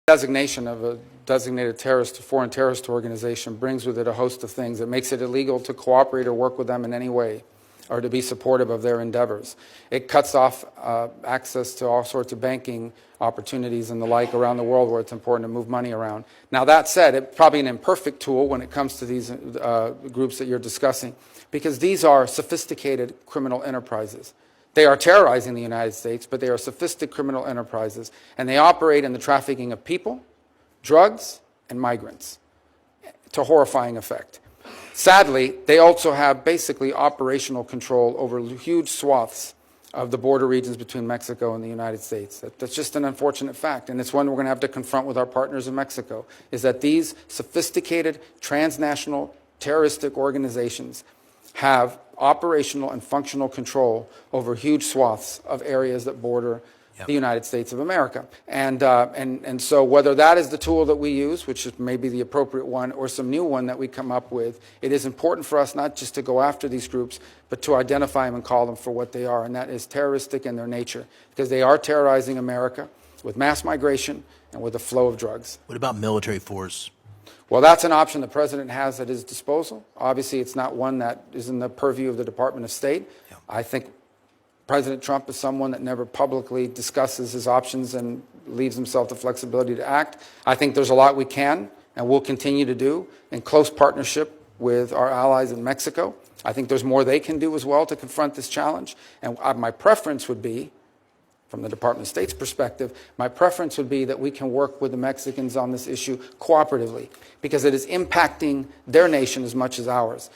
Designation of a designated terrorist, foreign terrorist organization brings with it a host of things. It makes it illegal to cooperate or work with them in any way or to be supportive of their endeavors. It cuts off access to all sorts of banking opportunities and the like around the world where it's important to move money around. Now that said, it's probably an imperfect tool when it comes to these groups that you're discussing, because these are sophisticated criminal enterprises. They are terrorizing the United States, but they are sophisticated criminal enterprises, and they operate in the trafficking of people, drugs, and migrants to horrifying effect. Sadly, they also have basically operational control over huge swaths of the border regions between Mexico and the United States. That's just an unfortunate fact, and it's one we're going to have to confront with our partners in Mexico, is that these sophisticated transnational terroristic organizations have operational and functional control over huge swaths of areas that border the United States of America. And so whether that is the tool that we use, which is maybe the appropriate one, or some new one that we come up with, it is important for us not just to go after these groups, but to identify them and call them for what they are, and that is terroristic in their nature, because they are terrorizing America with mass migration and with a flow of drugs. What about military force? Well, that's an option the president has at his disposal. Obviously, it's not one that is in the purview of the Department of State. Yeah. I think President Trump is someone that never publicly discusses his options and leaves himself the flexibility to act. I think there's a lot we can and will continue to do in close partnership with our allies in Mexico. I think there's more they can do as well to confront this challenge. And my preference would be, from the Department of State's perspective, my preference would be that we can work with the Mexicans on this issue cooperatively, because it is impacting their nation as much as ours.